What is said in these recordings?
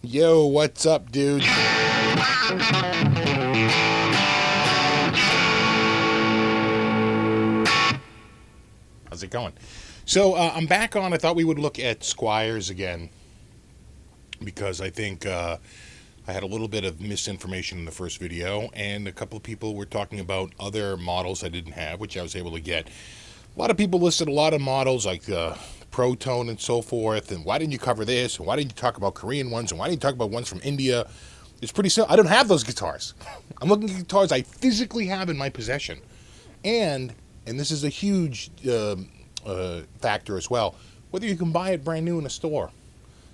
Yo, what's up, dude? How's it going? So I'm back on. I thought we would look at Squiers again because I think I had a little bit of misinformation in the first video, and a couple of people were talking about other models I didn't have, which I was able to get. A lot of people listed a lot of models like Protone and so forth, and why didn't you cover this, and why didn't you talk about Korean ones, and why didn't you talk about ones from India? It's pretty simple. I don't have those guitars. I'm looking at guitars I physically have in my possession. And this is a huge factor as well, whether you can buy it brand new in a store.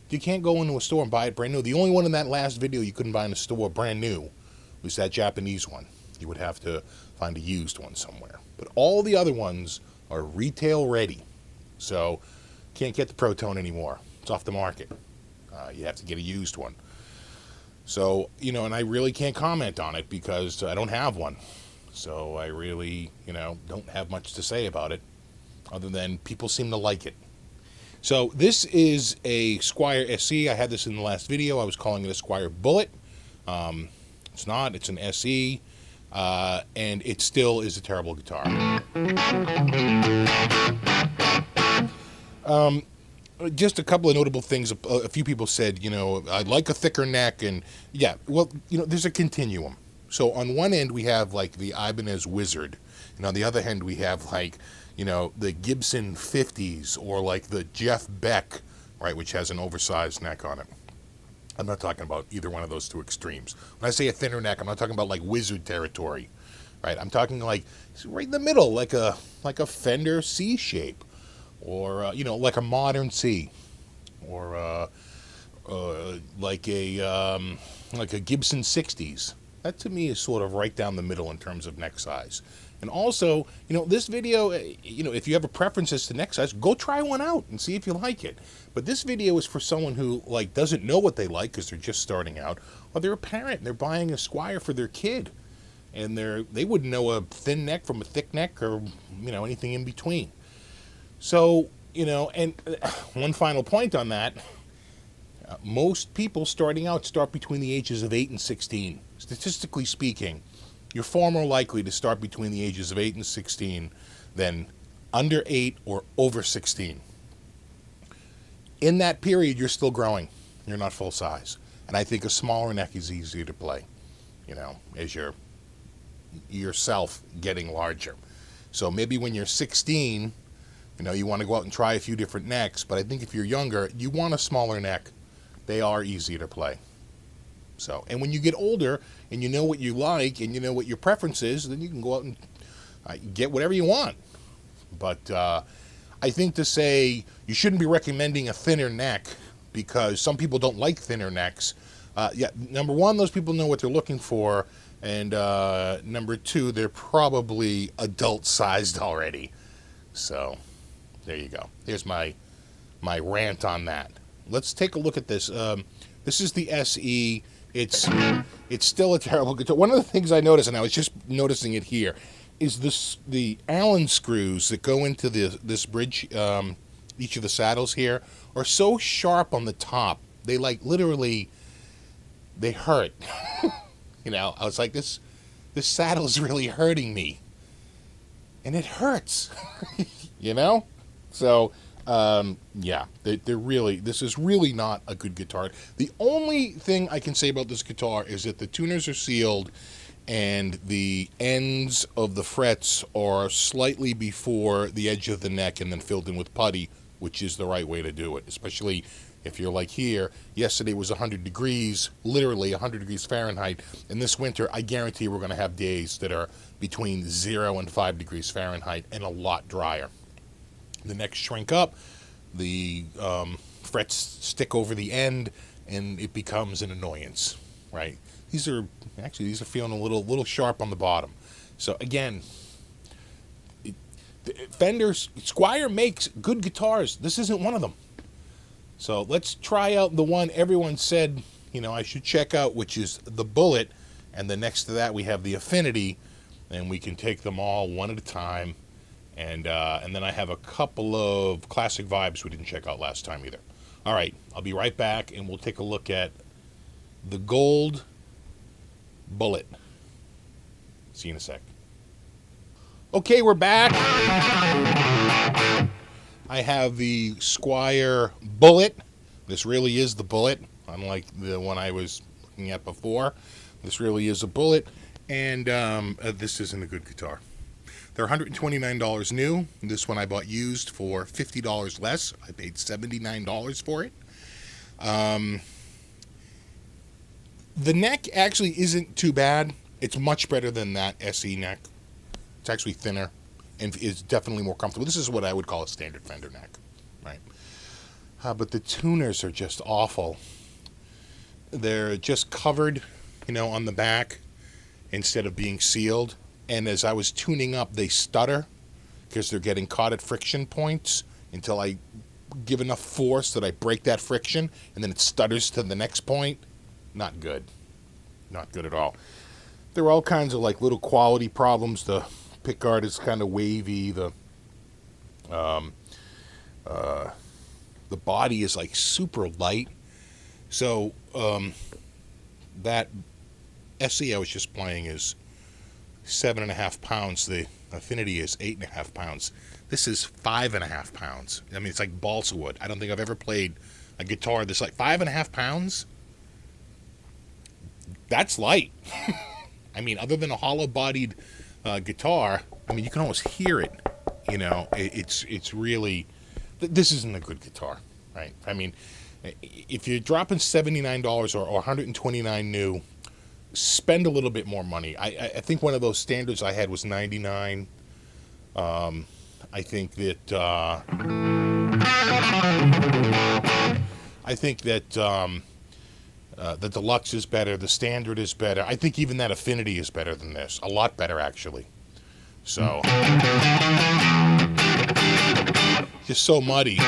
You can't go into a store and buy it brand new. The only one in that last video you couldn't buy in a store brand new was that Japanese one. You would have to find a used one somewhere. But all the other ones are retail ready. So can't get the Protone anymore. It's off the market. You have to get a used one. So, and I really can't comment on it because I don't have one. So I really, don't have much to say about it other than people seem to like it. So this is a Squier SE. I had this in the last video. I was calling it a Squier Bullet. It's not. It's an SE. And it still is a terrible guitar. Just a couple of notable things. A few people said, I'd like a thicker neck. And yeah, well, there's a continuum. So on one end, we have like the Ibanez Wizard. And on the other hand, we have like, the Gibson 50s or like the Jeff Beck, right, which has an oversized neck on it. I'm not talking about either one of those two extremes. When I say a thinner neck, I'm not talking about like Wizard territory, right? I'm talking like right in the middle, like a Fender C shape, or like a modern C, or like a Gibson 60s. That to me is sort of right down the middle in terms of neck size. And also, this video, if you have a preference as to neck size, go try one out and see if you like it. But this video is for someone who doesn't know what they like because they're just starting out, or they're a parent and they're buying a Squier for their kid, and they wouldn't know a thin neck from a thick neck or anything in between. So and one final point on that. Most people starting out start between the ages of 8 and 16. Statistically speaking, you're far more likely to start between the ages of 8 and 16 than under 8 or over 16. In that period, you're still growing. You're not full size. And I think a smaller neck is easier to play, as you're yourself getting larger. So maybe when you're 16, you want to go out and try a few different necks. But I think if you're younger, you want a smaller neck. They are easier to play. So, and when you get older and you know what you like and you know what your preference is, then you can go out and get whatever you want. But I think to say you shouldn't be recommending a thinner neck because some people don't like thinner necks. Number one, those people know what they're looking for. And number two, they're probably adult sized already. So there you go. Here's my rant on that. Let's take a look at this. This is the SE. It's still a terrible guitar. One of the things I noticed, and I was just noticing it here, is the Allen screws that go into this bridge, each of the saddles here, are so sharp on the top. They literally, they hurt. I was like, this saddle is really hurting me, and it hurts. So. This is really not a good guitar. The only thing I can say about this guitar is that the tuners are sealed and the ends of the frets are slightly before the edge of the neck and then filled in with putty, which is the right way to do it, especially if you're like here. Yesterday was 100 degrees, literally 100 degrees Fahrenheit, and this winter I guarantee we're going to have days that are between 0 and 5 degrees Fahrenheit and a lot drier. The necks shrink up, the frets stick over the end, and it becomes an annoyance, right? These are feeling a little sharp on the bottom. So again, Squier makes good guitars. This isn't one of them. So let's try out the one everyone said, I should check out, which is the Bullet, and then next to that we have the Affinity, and we can take them all one at a time. And then I have a couple of Classic Vibes we didn't check out last time either. All right, I'll be right back, and we'll take a look at the gold bullet. See you in a sec. Okay, we're back. I have the Squier bullet. This really is the bullet, unlike the one I was looking at before. This really is a bullet, and this isn't a good guitar. They're $129 new. This one I bought used for $50 less. I paid $79 for it. The neck actually isn't too bad. It's much better than that SE neck. It's actually thinner and is definitely more comfortable. This is what I would call a standard Fender neck, right? But the tuners are just awful. They're just covered, on the back instead of being sealed. And as I was tuning up, they stutter because they're getting caught at friction points until I give enough force that I break that friction, and then it stutters to the next point. Not good. Not good at all. There are all kinds of little quality problems. The pickguard is kind of wavy. The body is super light. So that SE I was just playing is 7.5 pounds. The Affinity is 8.5 pounds. This is 5.5 pounds. I mean, it's like balsa wood. I don't think I've ever played a guitar that's 5.5 pounds. That's light. I mean, other than a hollow-bodied guitar, I mean, you can almost hear it. It's really. This isn't a good guitar, right? I mean, if you're dropping $79 or $129 new, spend a little bit more money. I think one of those standards I had was $99. I think that the deluxe is better. The standard is better. I think even that Affinity is better than this. A lot better, actually. So just so muddy.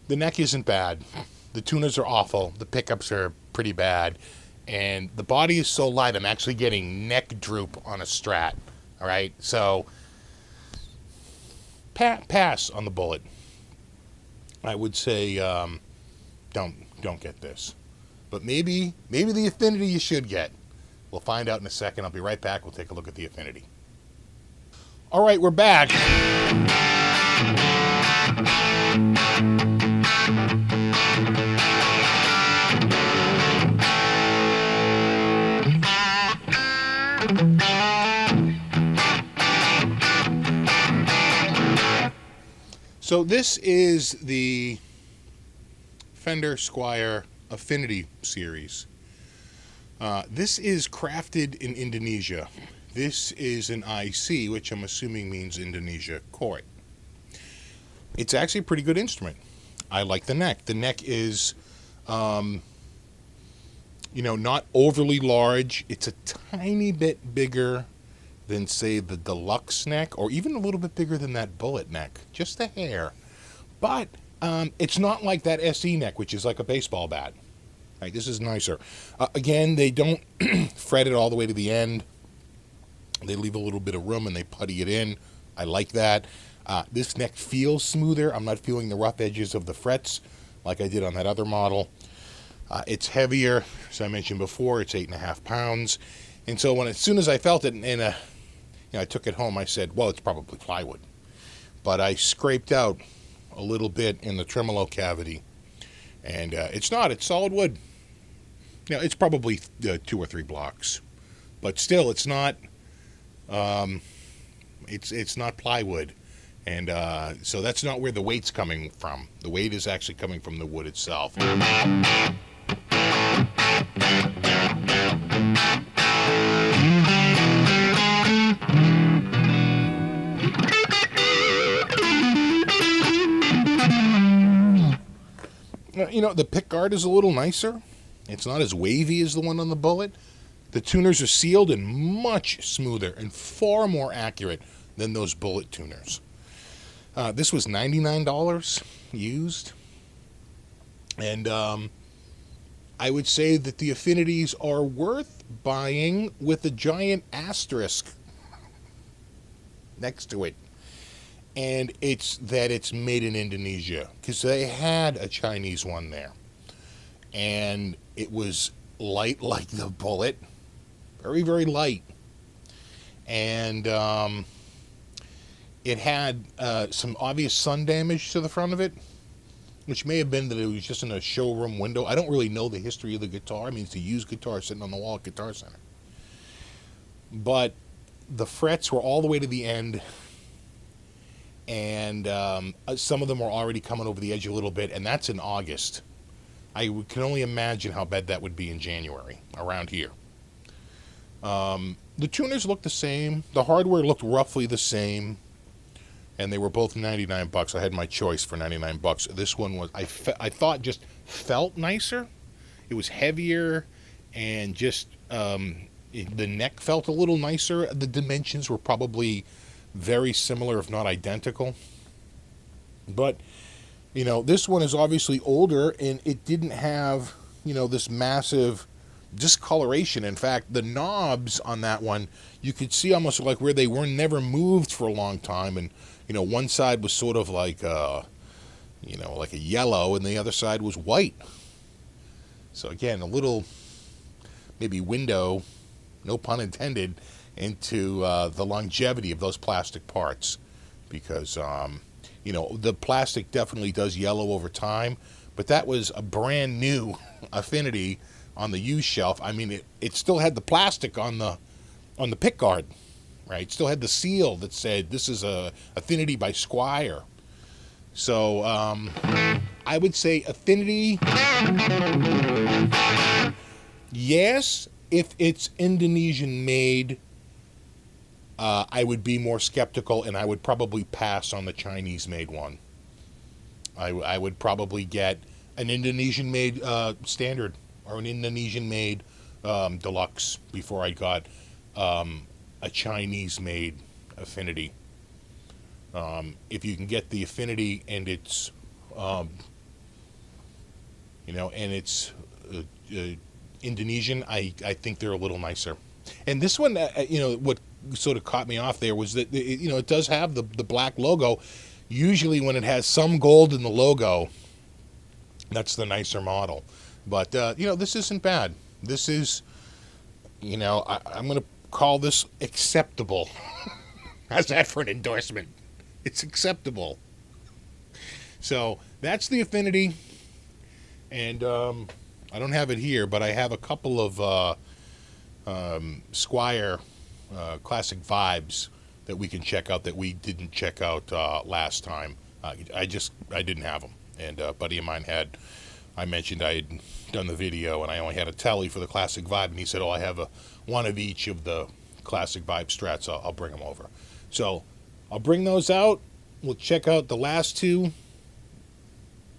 The neck isn't bad. The tuners are awful. The pickups are pretty bad. And the body is so light, I'm actually getting neck droop on a Strat. All right? So, pass on the bullet. I would say don't get this. But maybe the Affinity you should get. We'll find out in a second. I'll be right back. We'll take a look at the Affinity. All right, we're back. So this is the Fender Squier Affinity series. This is crafted in Indonesia. This is an IC, which I'm assuming means Indonesia Court. It's actually a pretty good instrument. I like the neck. The neck is, not overly large. It's a tiny bit bigger than, say, the deluxe neck, or even a little bit bigger than that bullet neck. Just a hair. But it's not like that SE neck, which is like a baseball bat. Right, this is nicer. Again, they don't fret it all the way to the end. They leave a little bit of room and they putty it in. I like that. This neck feels smoother. I'm not feeling the rough edges of the frets like I did on that other model. It's heavier. As I mentioned before, it's 8.5 pounds. And so as soon as I felt it and I took it home, I said, well, it's probably plywood. But I scraped out a little bit in the tremolo cavity. And it's not. It's solid wood. It's probably 2 or 3 blocks. But still, it's not. It's not plywood. And so that's not where the weight's coming from. The weight is actually coming from the wood itself. The pick guard is a little nicer. It's not as wavy as the one on the Bullet. The tuners are sealed and much smoother and far more accurate than those Bullet tuners. This was $99 used. And I would say that the Affinities are worth buying with a giant asterisk next to it. And it's that it's made in Indonesia, because they had a Chinese one there. And it was light like the Bullet. Very, very light. And it had some obvious sun damage to the front of it, which may have been that it was just in a showroom window. I don't really know the history of the guitar. I mean, it's a used guitar sitting on the wall at Guitar Center. But the frets were all the way to the end, and some of them were already coming over the edge a little bit, and that's in August. I can only imagine how bad that would be in January, around here. The tuners looked the same. The hardware looked roughly the same. And they were both $99. I had my choice for $99. This one was, I thought, just felt nicer. It was heavier, and just the neck felt a little nicer. The dimensions were probably very similar, if not identical. But, you know, this one is obviously older, and it didn't have, you know, this massive discoloration. In fact, the knobs on that one, you could see almost like where they were never moved for a long time, and you know, one side was sort of like you know, like a yellow, and the other side was white. So again, a little maybe window, no pun intended, into the longevity of those plastic parts, because you know, the plastic definitely does yellow over time, but that was a brand new Affinity on the used shelf. I mean, it still had the plastic on the pick guard, right? It still had the seal that said this is a Affinity by Squier. So I would say Affinity, yes. If it's Indonesian made, I would be more skeptical, and I would probably pass on the Chinese made one. I would probably get an Indonesian made standard, or an Indonesian made deluxe, before I got a Chinese made Affinity. If you can get the Affinity and it's you know, and it's Indonesian, I think they're a little nicer. And this one, you know, what sort of caught me off there was that, you know, it does have the black logo. Usually when it has some gold in the logo, that's the nicer model. But you know, this isn't bad. This is, you know, I'm going to call this acceptable. How's that for an endorsement? It's acceptable. So that's the Affinity, and I don't have it here, but I have a couple of Squier Classic Vibes that we can check out that we didn't check out last time. I didn't have them, and a buddy of mine had. I mentioned I had done the video, and I only had a telly for the Classic Vibe, and he said, "Oh, I have one of each of the Classic Vibe Strats. I'll bring them over." So I'll bring those out. We'll check out the last two,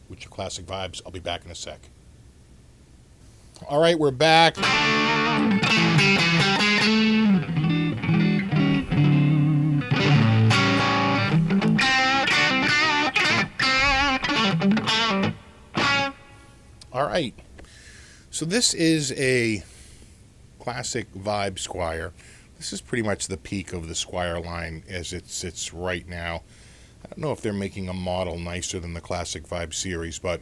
which are Classic Vibes. I'll be back in a sec. All right, we're back. All right. So this is a Classic Vibe Squier. This is pretty much the peak of the Squier line as it sits right now. I don't know if they're making a model nicer than the Classic Vibe series, but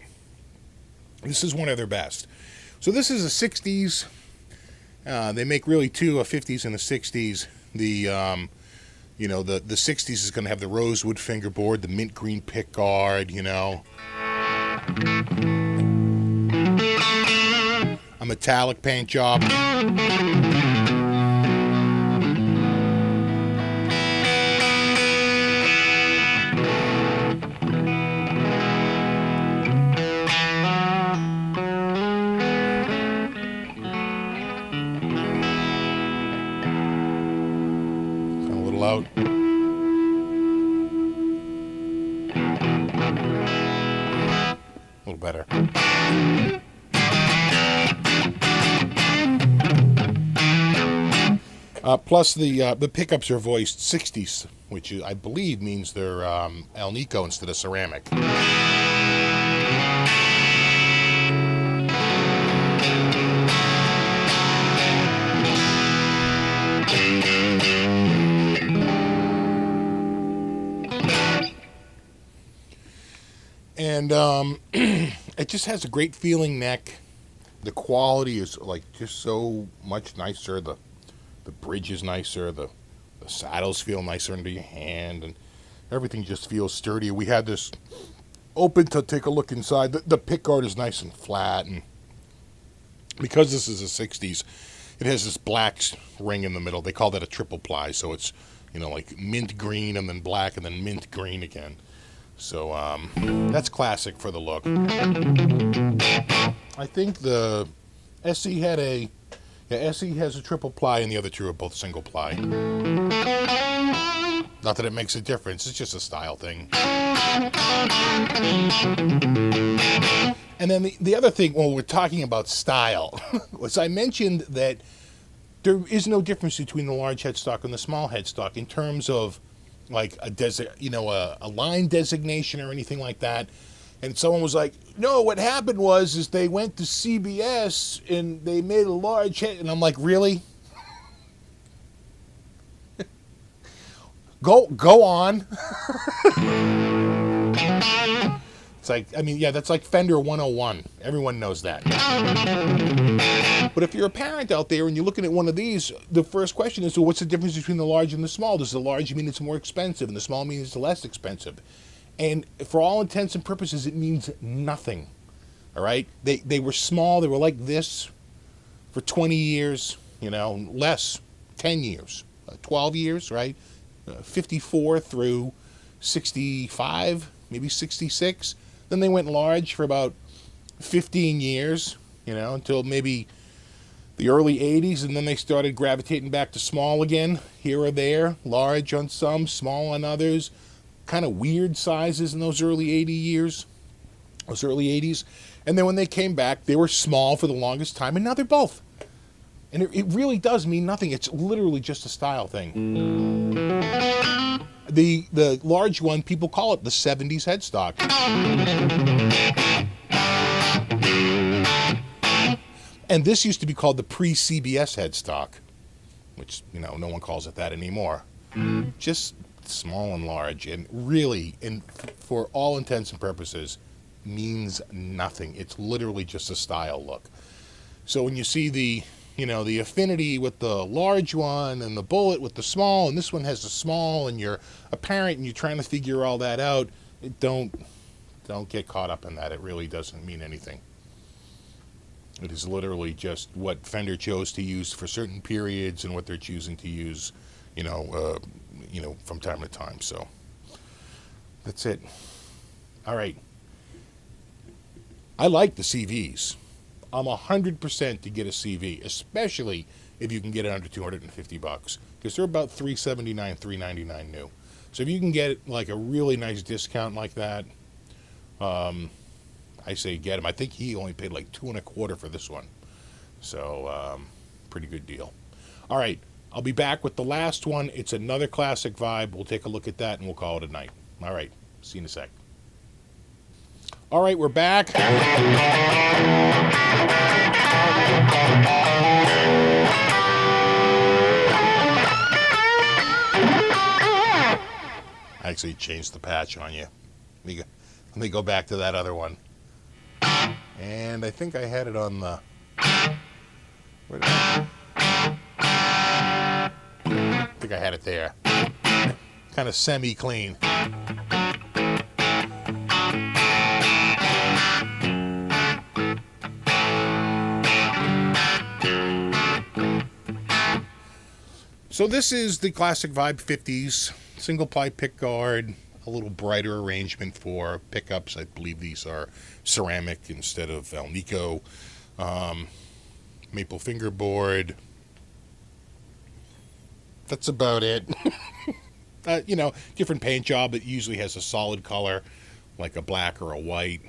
this is one of their best. So this is a 60s. They make really two, a 50s and a 60s. The you know, the 60s is going to have the rosewood fingerboard, the mint green pick guard, you know. A metallic paint job. Out. A little better. Plus, the pickups are voiced 60s, which I believe means they're Alnico instead of ceramic. And it just has a great feeling neck. The quality is like just so much nicer. The bridge is nicer. The saddles feel nicer under your hand, and everything just feels sturdier. We had this open to take a look inside. The pickguard is nice and flat, and because this is a 60s, it has this black ring in the middle. They call that a triple ply, so it's like mint green and then black and then mint green again. So that's classic for the look. I think the SE had SE has a triple ply and the other two are both single ply. Not that it makes a difference, it's just a style thing. And then the other thing, when we're talking about style, was I mentioned that there is no difference between the large headstock and the small headstock in terms of like a line designation or anything like that. And someone was like, no, what happened is they went to CBS and they made a large head. And I'm like, really? Go on. It's like, that's like Fender 101. Everyone knows that. But if you're a parent out there and you're looking at one of these, the first question is, well, what's the difference between the large and the small? Does the large mean it's more expensive and the small mean it's less expensive? And for all intents and purposes, it means nothing. All right? They were small. They were like this for 20 years, less, 10 years, 12 years, right? 54 through 65, maybe 66. Then they went large for about 15 years, until maybe the early 80s, and then they started gravitating back to small again, here or there, large on some, small on others, kind of weird sizes in those early 80s. And then when they came back, they were small for the longest time, and now they're both. And it really does mean nothing. It's literally just a style thing. The large one, people call it the 70s headstock. And this used to be called the pre-CBS headstock, which, no one calls it that anymore. Just small and large, and really, and for all intents and purposes, means nothing. It's literally just a style look. So when you see the Affinity with the large one and the Bullet with the small, and this one has the small, and you're a parent and you're trying to figure all that out, don't get caught up in that. It really doesn't mean anything. It is literally just what Fender chose to use for certain periods and what they're choosing to use, from time to time. So that's it. All right. I like the CVs. I'm 100% to get a CV, especially if you can get it under $250, because they're about $379, $399 new. So if you can get like a really nice discount like that, I say get him. I think he only paid like $225 for this one, so pretty good deal. All right, I'll be back with the last one. It's another Classic Vibe. We'll take a look at that and we'll call it a night. All right, see you in a sec. All right, we're back. I actually changed the patch on you. Let me go back to that other one. And I think I had it on the... Where did I think I had it there. Kind of semi-clean. So this is the Classic Vibe 50s, single ply pickguard, a little brighter arrangement for pickups. I believe these are ceramic instead of Alnico. Maple fingerboard. That's about it. Different paint job. It usually has a solid color, like a black or a white,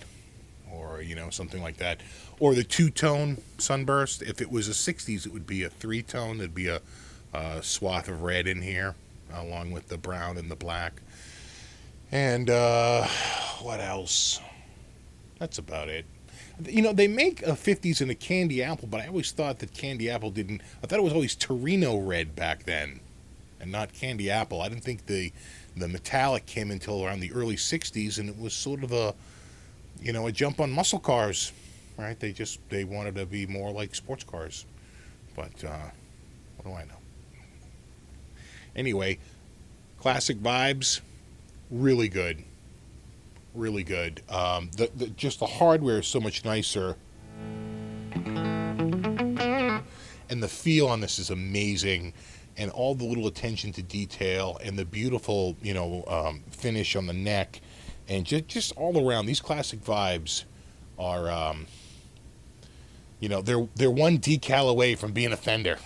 or something like that. Or the two-tone sunburst. If it was a 60s, it would be a three-tone. It'd be a swath of red in here, along with the brown and the black. And what else? That's about it. They make a 50s in a candy apple, but I always thought that candy apple didn't. I thought it was always Torino red back then, and not candy apple. I didn't think the metallic came until around the early 60s, and it was sort of a jump on muscle cars, right? They wanted to be more like sports cars, but what do I know? Anyway, Classic Vibes, really good. Really good. Just the hardware is so much nicer, and the feel on this is amazing, and all the little attention to detail and the beautiful, finish on the neck, and just all around. These Classic Vibes are, they're one decal away from being a Fender.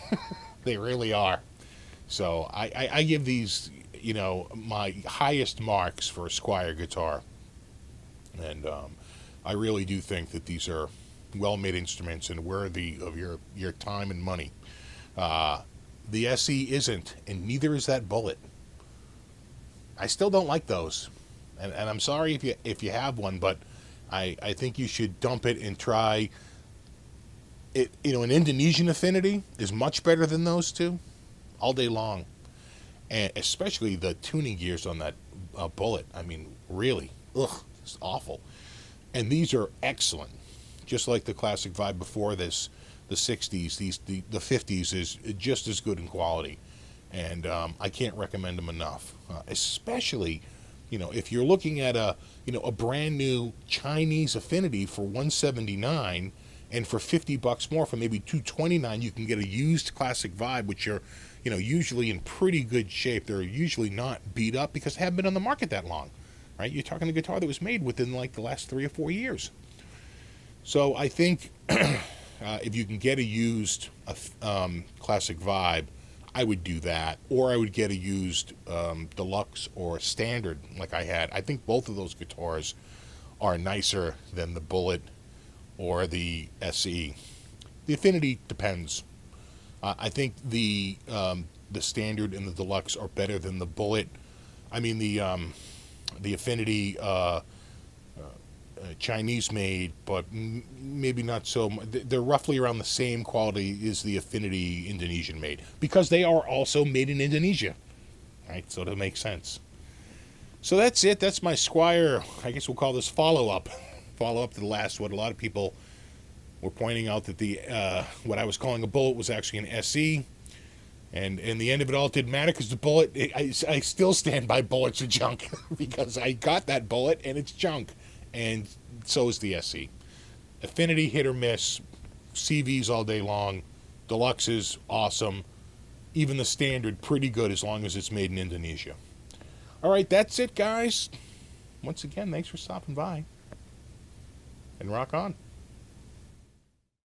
They really are. So I give these, my highest marks for a Squier guitar. And I really do think that these are well-made instruments and worthy of your time and money. The SE isn't, and neither is that Bullet. I still don't like those, and I'm sorry if you have one, but I think you should dump it and try it. An Indonesian Affinity is much better than those two, all day long, and especially the tuning gears on that Bullet. I mean, really, it's awful. And these are excellent, just like the Classic Vibe before this. The 60s, the 50s is just as good in quality, and I can't recommend them enough. Especially, if you're looking at a brand new Chinese Affinity for $179, and for $50 more, for maybe $229, you can get a used Classic Vibe, which are usually in pretty good shape. They're usually not beat up because they haven't been on the market that long, right? You're talking a guitar that was made within like the last 3 or 4 years. So I think if you can get a used Classic Vibe, I would do that, or I would get a used deluxe or standard like I had. I think both of those guitars are nicer than the Bullet or the SE. The Affinity depends. I think the standard and the deluxe are better than the Bullet. I mean the Affinity Chinese made, but maybe not so much. They're roughly around the same quality as the Affinity Indonesian made, because they are also made in Indonesia, right? So that makes sense. So that's it. That's my Squier. I guess we'll call this follow-up. Follow-up to the last one. A lot of people were pointing out that the what I was calling a Bullet was actually an SE. And in the end of it all, it didn't matter, because the Bullet, I still stand by Bullets are junk because I got that Bullet and it's junk. And so is the SE. Affinity, hit or miss. CVs all day long. Deluxes, awesome. Even the standard, pretty good as long as it's made in Indonesia. All right, that's it, guys. Once again, thanks for stopping by. And rock on.